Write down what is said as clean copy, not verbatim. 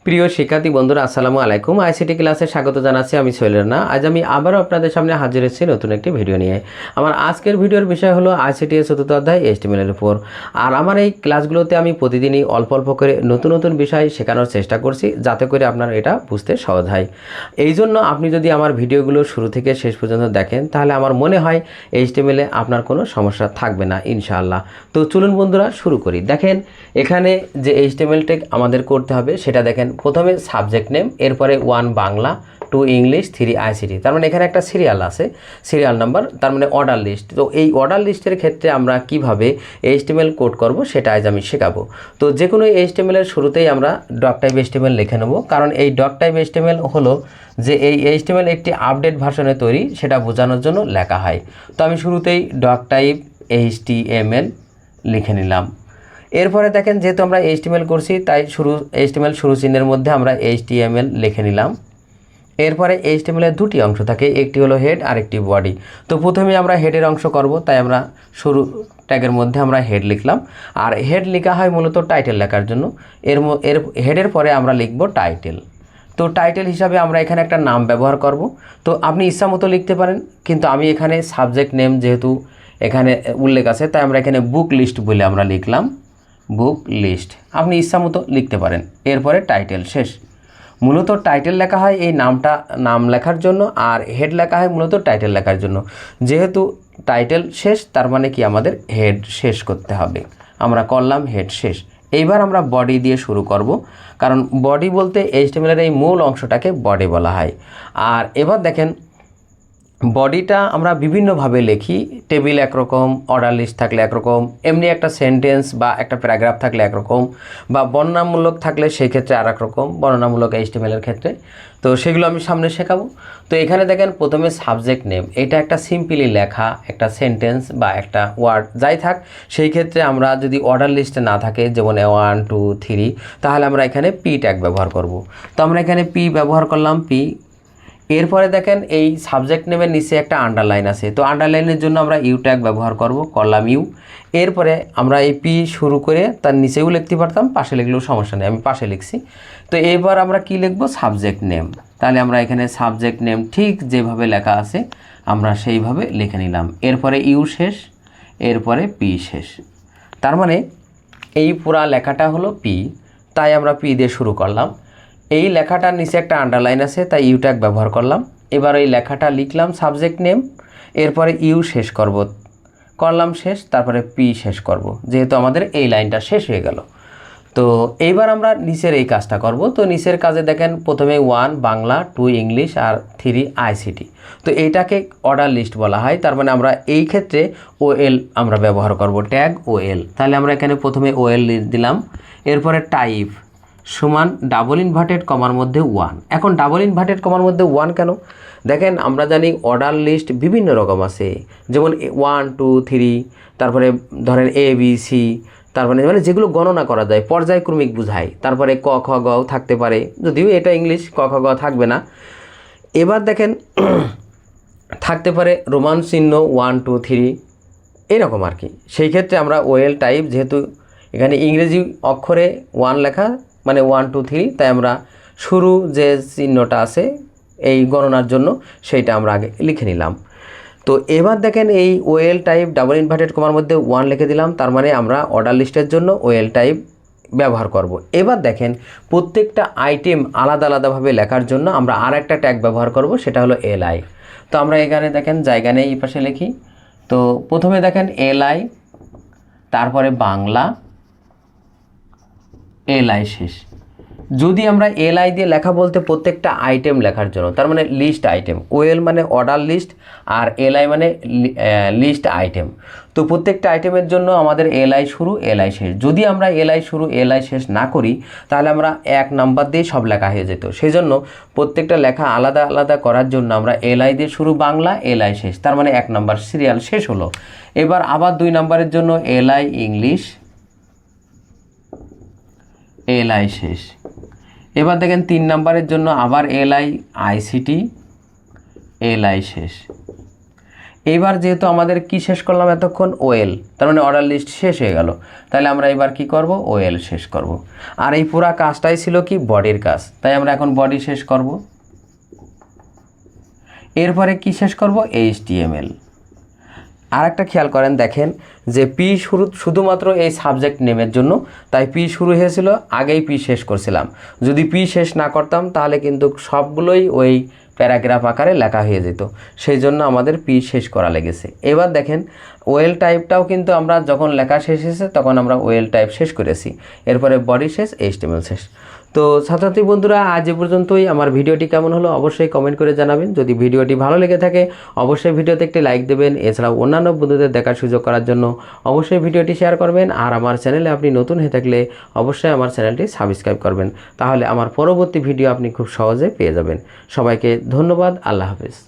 প্রিয় শিক্ষার্থী বন্ধুরা আসসালামু আলাইকুম। আইসিটি ক্লাসে স্বাগত জানাচ্ছি। আমি সোহেল রানা। আজ আমি আবারও আপনাদের সামনে হাজির হয়েছি নতুন একটি ভিডিও নিয়ে। আমার আজকের ভিডিওর বিষয় হলো আইসিটি এর চতুর্থ অধ্যায় HTML এর উপর। আর আমার এই ক্লাসগুলোতে আমি প্রতিদিনই অল্প অল্প করে নতুন নতুন বিষয় শেখানোর চেষ্টা করছি, যাতে করে আপনার এটা বুঝতে সহজ হয়। এই জন্য আপনি যদি আমার ভিডিওগুলো শুরু থেকে শেষ পর্যন্ত দেখেন, তাহলে আমার মনে হয় HTML এ আপনার কোনো সমস্যা থাকবে না ইনশাআল্লাহ। তো চলুন বন্ধুরা শুরু করি। দেখেন এখানে যে HTML ট্যাগ আমাদের করতে হবে সেটা দেখেন, প্রথমে সাবজেক্ট নেম, এরপরে 1 বাংলা, 2 ইংলিশ, 3 ICT। তার মানে এখানে একটা সিরিয়াল আছে, সিরিয়াল নাম্বার, তার মানে অর্ডার লিস্ট। তো এই অর্ডার লিস্টের ক্ষেত্রে আমরা কিভাবে HTML কোড করব সেটা আজ আমি শেখাবো। তো যে কোনো HTML এর শুরুতেই আমরা ডক টাইপ HTML লিখে নেব, কারণ এই ডক টাইপ HTML হলো যে এই HTML একটি আপডেট ভার্সনে তৈরি, সেটা বোঝানোর জন্য লেখা হয়। তো আমি শুরুতেই ডক টাইপ HTML লিখে নিলাম। এরপরে দেখেন যেহেতু আমরা HTML করছি, তাই HTML শুরু চিহ্নের মধ্যে আমরা HTML লিখে নিলাম। এরপরে HTML এর দুটি অংশ থাকে, একটি হলো হেড আর একটি বডি। তো প্রথমে আমরা হেডের অংশ করব, তাই আমরা শুরু ট্যাগের মধ্যে আমরা হেড লিখলাম। আর হেড লেখা হয় মূলত টাইটেল লেখার জন্য। এর হেডের পরে আমরা লিখব টাইটেল। তো টাইটেল হিসাবে আমরা এখানে একটা নাম ব্যবহার করব। তো আপনি ইচ্ছা মতো লিখতে পারেন, কিন্তু আমি এখানে সাবজেক্ট নেম যেহেতু এখানে উল্লেখ আছে, তাই আমরা এখানে বুক লিস্ট বলে আমরা লিখলাম বুক লিস্ট। আপনি ইচ্ছা মতো লিখতে পারেন। এরপরে টাইটেল শেষ। মূলত টাইটেল লেখা হয় এই নাম লেখার জন্য, আর হেড লেখা হয় মূলত টাইটেল লেখার জন্য। যেহেতু টাইটেল শেষ, তার মানে কি আমাদের হেড শেষ করতে হবে। আমরা করলাম হেড শেষ। এইবার আমরা বডি দিয়ে শুরু করব, কারণ বডি বলতে HTML এর এই মূল অংশটাকে বডি বলা হয়। আর এবার দেখেন বডিটা আমরা বিভিন্নভাবে লিখি। টেবিল একরকম, অর্ডার লিস্ট থাকলে একরকম, এমনি একটা সেন্টেন্স বা একটা প্যারাগ্রাফ থাকলে একরকম, বা বর্ণনামূলক থাকলে সেই ক্ষেত্রে আর এক রকম, বর্ণনামূলক HTML এর ক্ষেত্রে। তো সেগুলো আমি সামনে শেখাবো। তো এখানে দেখেন প্রথমে সাবজেক্ট নেম, এটা একটা সিম্পলি লেখা একটা সেন্টেন্স বা একটা ওয়ার্ড যাই থাক, সেই ক্ষেত্রে আমরা যদি অর্ডার লিস্টে না থাকে, যেমন 1 2 3, তাহলে আমরা এখানে পি ট্যাগ ব্যবহার করব। তো আমরা এখানে পি ব্যবহার করলাম, পি। এরপরে দেখেন এই সাবজেক্ট নেমের নিচে একটা আন্ডারলাইন আছে, তো আন্ডারলাইনের জন্য আমরা ইউ ট্যাগ ব্যবহার করব, করলাম ইউ। এরপরে আমরা এই পি শুরু করে তার নিচেও লিখতে পারতাম, পাশে লিখলেও সমস্যা নেই, আমি পাশে লিখছি। তো এবার আমরা কি লিখব, সাবজেক্ট নেম। তাহলে আমরা এখানে সাবজেক্ট নেম ঠিক যেভাবে লেখা আছে আমরা সেইভাবে লিখে নিলাম। এরপরে ইউ শেষ, এরপরে পি শেষ। তার মানে এই পুরা লেখাটা হলো পি, তাই আমরা পি দিয়ে শুরু করলাম। এই লেখাটার নিচে একটা আন্ডারলাইন আছে, তাই ইউ ট্যাগ ব্যবহার করলাম। এবার এই লেখাটা লিখলাম সাবজেক্ট নেম, এরপরে ইউ শেষ করলাম শেষ, তারপরে পি শেষ করব, যেহেতু আমাদের এই লাইনটা শেষ হয়ে গেল। তো এইবার আমরা নিচের এই কাজটা করব। তো নিচের কাজে দেখেন প্রথমে 1 বাংলা, 2 ইংলিশ আর 3 ICT। তো এইটাকে অর্ডার লিস্ট বলা হয়। তার মানে আমরা এই ক্ষেত্রে OL আমরা ব্যবহার করব, ট্যাগ OL। তাহলে আমরা এখানে প্রথমে OL দিলাম। এরপরে টাইপ সমান ডাবল ইনভার্টেড কমার মধ্যে 1। এখন ডাবল ইনভার্টেড কমার মধ্যে 1 কেন? দেখেন আমরা জানি অর্ডার লিস্ট বিভিন্ন রকম আছে, যেমন 1 2 3, তারপরে ধরেন ABC, তারপরে মানে যেগুলো গণনা করা যায়, পর্যায়ক্রমিক বোঝায়। তারপরে ক খ গ থাকতে পারে, যদিও এটা ইংলিশ, ক খ গ থাকবে না। এবার দেখেন থাকতে পারে রোমান চিহ্ন 1 2 3 এরকম আর কি। সেই ক্ষেত্রে আমরা OL টাইপ, যেহেতু এখানে ইংরেজি অক্ষরে 1 লেখা মানে 1 2 3, তাই আমরা শুরু যে চিহ্নটা আছে এই গণনার জন্য সেইটা আমরা আগে লিখে নিলাম। তো এবার দেখেন এই OL টাইপ ডাবল ইনভার্টেড কমার মধ্যে 1 লিখে দিলাম, তার মানে আমরা অর্ডার লিস্টের জন্য OL টাইপ ব্যবহার করব। এবার দেখেন প্রত্যেকটা আইটেম আলাদা আলাদাভাবে লেখার জন্য আমরা আর একটা ট্যাগ ব্যবহার করব, সেটা হলো LI। তো আমরা এখানে দেখেন জায়গা নেই, এই পাশে লিখি। তো প্রথমে দেখেন LI, তারপরে বাংলা, LI শেষ। যদি আমরা LI দিয়ে লেখা বলতে প্রত্যেকটা আইটেম লেখার জন্য, তার মানে লিস্ট আইটেম। OL মানে অর্ডার লিস্ট, আর LI মানে লিস্ট আইটেম। তো প্রত্যেকটা আইটেমের জন্য আমাদের LI শুরু LI শেষ। যদি আমরা LI শুরু LI শেষ না করি, তাহলে আমরা 1 নাম্বার দিয়ে সব লেখা হয়ে যেত। সেই জন্য প্রত্যেকটা লেখা আলাদা আলাদা করার জন্য আমরা LI দিয়ে শুরু বাংলা, LI শেষ, তার মানে 1 নাম্বার সিরিয়াল শেষ হলো। এবার আবার 2 নাম্বারের জন্য LI ইংলিশ, LI শেষ। এবার দেখেন 3 নাম্বারের জন্য আবার LI ICT, LI শেষ। এইবার যেহেতু আমাদের কি শেষ করলাম এতক্ষণ ওএল, তার মানে অর্ডার লিস্ট শেষ হয়ে গেল, তাহলে আমরা এবার কি করব ওএল শেষ করব। আর এই পুরা কাজটাই ছিল কি বডির কাজ, তাই আমরা এখন বডি শেষ করব। এরপরে কি শেষ করব HTML। আর একটা খেয়াল করেন, দেখেন যে পি শুরু শুধুমাত্র এই সাবজেক্ট নেমের জন্য, তাই পি শুরু হয়েছিল, আগেই পি শেষ করছিলাম। যদি পি শেষ না করতাম তাহলে কিন্তু সবগুলোই ওই প্যারাগ্রাফ আকারে লেখা হয়ে যেত, সেই জন্য আমাদের পি শেষ করা লেগেছে। এবার দেখেন ওয়েল টাইপটাও কিন্তু আমরা যখন লেখা শেষ হয়েছে তখন আমরা ওয়েল টাইপ শেষ করেছি, এরপরে বডি শেষ, HTML শেষ। তো ছাত্রছাত্রী বন্ধুরা, আজ এ পর্যন্তই। আমার ভিডিওটি কেমন হলো অবশ্যই কমেন্ট করে জানাবেন। যদি ভিডিওটি ভালো লেগে থাকে অবশ্যই ভিডিওতে একটি লাইক দেবেন। এছাড়াও অন্যান্য বন্ধুদের দেখার সুযোগ করার জন্য অবশ্যই ভিডিওটি শেয়ার করবেন। আর আমার চ্যানেলে আপনি নতুন হয়ে থাকলে অবশ্যই আমার চ্যানেলটি সাবস্ক্রাইব করবেন, তাহলে আমার পরবর্তী ভিডিও আপনি খুব সহজে পেয়ে যাবেন। সবাইকে ধন্যবাদ। আল্লাহ হাফেজ।